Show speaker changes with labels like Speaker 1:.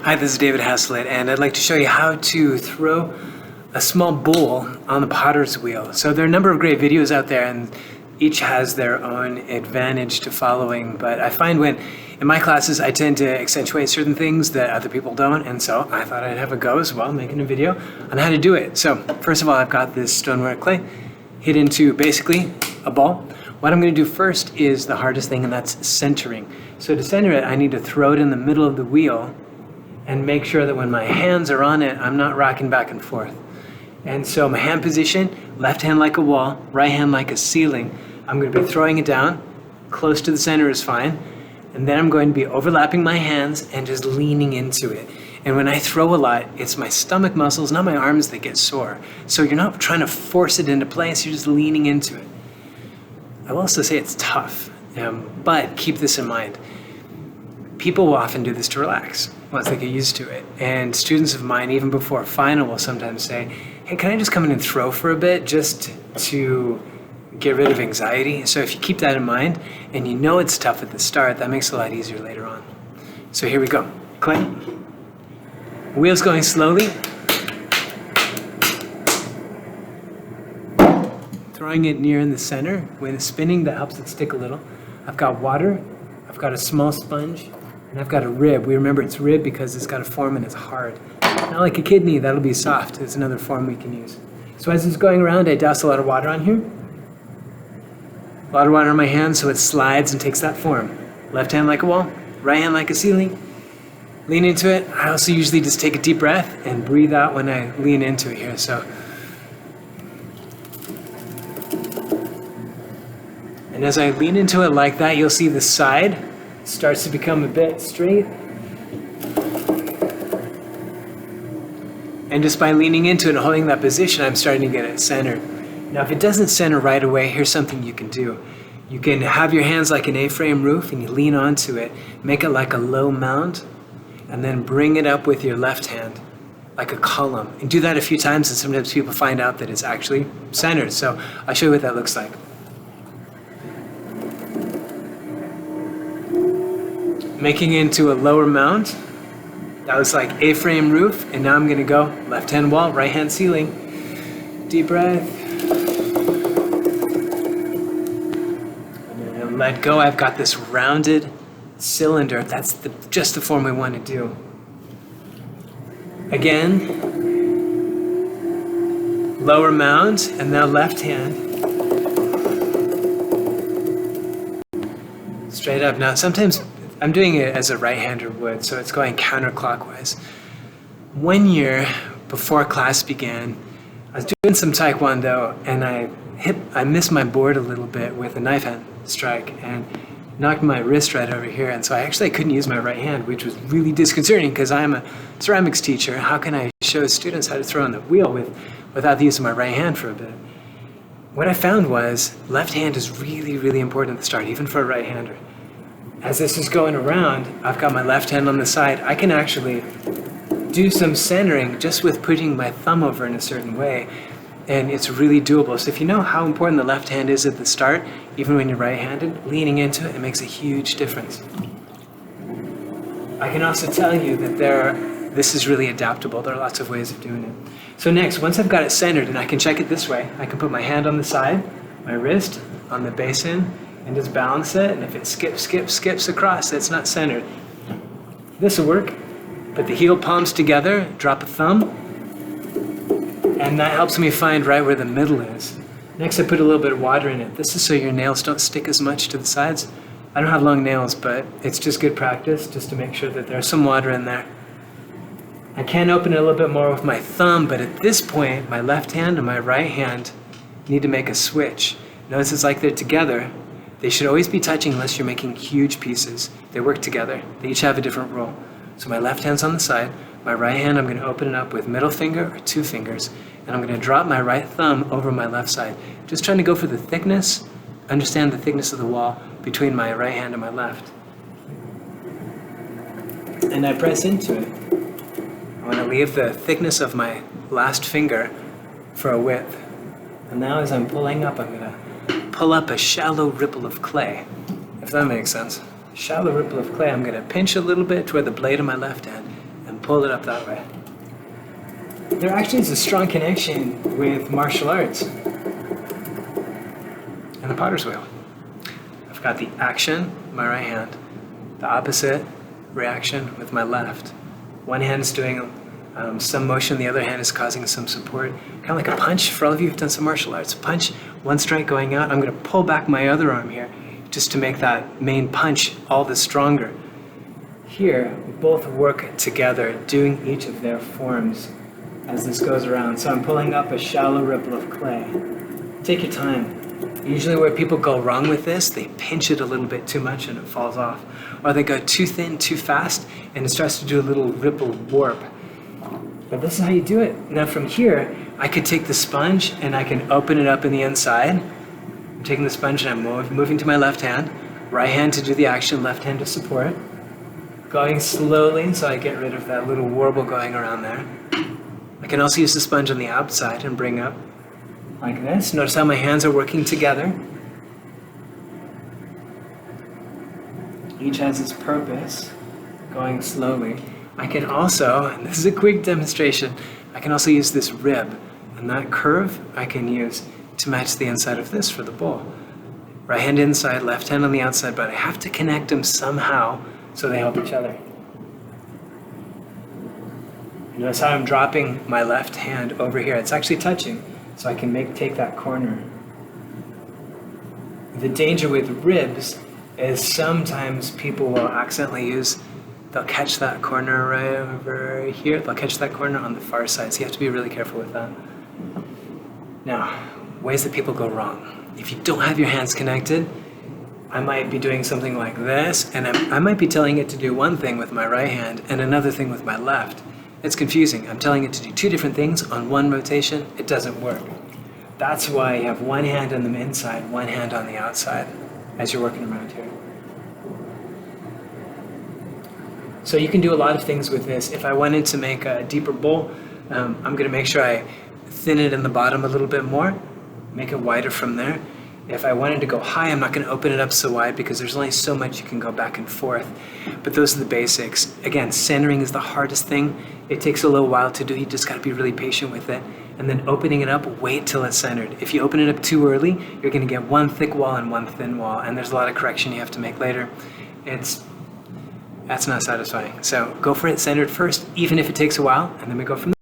Speaker 1: Hi, this is David Haslett, and I'd like to show you how to throw a small bowl on the potter's wheel. So there are a number of great videos out there, and each has their own advantage to following. But I find when in my classes I tend to accentuate certain things that other people don't, and so I thought I'd have a go as well, making a video on how to do it. So first of all, I've got this stoneware clay hit into basically a ball. What I'm going to do first is the hardest thing, and that's centering. So to center it, I need to throw it in the middle of the wheel and make sure that when my hands are on it, I'm not rocking back and forth. And so my hand position, left hand like a wall, right hand like a ceiling. I'm going to be throwing it down, close to the center is fine. And then I'm going to be overlapping my hands and just leaning into it. And when I throw a lot, it's my stomach muscles, not my arms, that get sore. So you're not trying to force it into place, you're just leaning into it. I will also say it's tough, but keep this in mind. People will often do this to relax once they get used to it. And students of mine, even before final, will sometimes say, hey, can I just come in and throw for a bit just to get rid of anxiety? So if you keep that in mind and you know it's tough at the start, that makes it a lot easier later on. So here we go. Clay. Wheels going slowly. Throwing it near in the center. When it's spinning, that helps it stick a little. I've got water. I've got a small sponge. And I've got a rib. We remember it's rib because it's got a form and it's hard. Not like a kidney, that'll be soft. It's another form we can use. So as it's going around, I douse a lot of water on here. A lot of water on my hand so it slides and takes that form. Left hand like a wall, right hand like a ceiling. Lean into it. I also usually just take a deep breath and breathe out when I lean into it here. So, and as I lean into it like that, you'll see the side starts to become a bit straight. And just by leaning into it and holding that position, I'm starting to get it centered. Now, if it doesn't center right away, here's something you can do. You can have your hands like an A-frame roof and you lean onto it, make it like a low mound, and then bring it up with your left hand like a column. And do that a few times, and sometimes people find out that it's actually centered. So I'll show you what that looks like. Making it into a lower mound. That was like A-frame roof, and now I'm going to go left hand wall, right hand ceiling. Deep breath. And then let go. I've got this rounded cylinder. That's just the form we want to do. Again, lower mound, and now left hand. Straight up. Now sometimes I'm doing it as a right-hander would, so it's going counterclockwise. 1 year before class began, I was doing some Taekwondo, and I missed my board a little bit with a knife hand strike and knocked my wrist right over here, and so I couldn't use my right hand, which was really disconcerting because I'm a ceramics teacher. How can I show students how to throw on the wheel without the use of my right hand for a bit? What I found was left hand is really, really important at the start, even for a right-hander. As this is going around, I've got my left hand on the side. I can actually do some centering just with putting my thumb over in a certain way, and it's really doable. So if you know how important the left hand is at the start, even when you're right-handed, leaning into it, it makes a huge difference. I can also tell you that this is really adaptable. There are lots of ways of doing it. So next, once I've got it centered, and I can check it this way, I can put my hand on the side, my wrist on the basin, and just balance it, and if it skips across, it's not centered. This will work. Put the heel palms together, drop a thumb, and that helps me find right where the middle is. Next, I put a little bit of water in it. This is so your nails don't stick as much to the sides. I don't have long nails, but it's just good practice just to make sure that there's some water in there. I can open it a little bit more with my thumb, but at this point, my left hand and my right hand need to make a switch. Notice it's like they're together. They should always be touching unless you're making huge pieces. They work together. They each have a different role. So my left hand's on the side. My right hand, I'm going to open it up with middle finger or two fingers. And I'm going to drop my right thumb over my left side. Just trying to go for the thickness, understand the thickness of the wall between my right hand and my left. And I press into it. I want to leave the thickness of my last finger for a width. And now as I'm pulling up, I'm going to pull up a shallow ripple of clay, if that makes sense. Shallow ripple of clay. I'm going to pinch a little bit toward the blade of my left hand and pull it up that way. There actually is a strong connection with martial arts and the potter's wheel. I've got the action, my right hand, the opposite reaction with my left. One hand is doing some motion, the other hand is causing some support. Kind of like a punch. For all of you who've done some martial arts, punch, one strike going out. I'm going to pull back my other arm here just to make that main punch all the stronger. Here, we both work together, doing each of their forms as this goes around. So I'm pulling up a shallow ripple of clay. Take your time. Usually where people go wrong with this, they pinch it a little bit too much and it falls off. Or they go too thin, too fast, and it starts to do a little ripple warp. But this is how you do it. Now from here, I could take the sponge and I can open it up in the inside. I'm taking the sponge and I'm moving to my left hand. Right hand to do the action, left hand to support. Going slowly so I get rid of that little warble going around there. I can also use the sponge on the outside and bring up like this. Notice how my hands are working together. Each has its purpose, going slowly. I can also, and this is a quick demonstration, I can also use this rib. And that curve I can use to match the inside of this for the bowl. Right hand inside, left hand on the outside, but I have to connect them somehow so they help each other. Notice how I'm dropping my left hand over here. It's actually touching, so I can take that corner. The danger with ribs is sometimes people will accidentally they'll catch that corner right over here. They'll catch that corner on the far side, so you have to be really careful with that. Now, ways that people go wrong. If you don't have your hands connected, I might be doing something like this, and I might be telling it to do one thing with my right hand and another thing with my left. It's confusing. I'm telling it to do two different things on one rotation. It doesn't work. That's why you have one hand on the inside, one hand on the outside as you're working around here. So you can do a lot of things with this. If I wanted to make a deeper bowl, I'm going to make sure I thin it in the bottom a little bit more, make it wider from there. If I wanted to go high, I'm not going to open it up so wide because there's only so much you can go back and forth. But those are the basics. Again, centering is the hardest thing. It takes a little while to do. You just got to be really patient with it. And then opening it up, wait till it's centered. If you open it up too early, you're going to get one thick wall and one thin wall. And there's a lot of correction you have to make later. That's not satisfying. So go for it centered first, even if it takes a while, and then we go from there.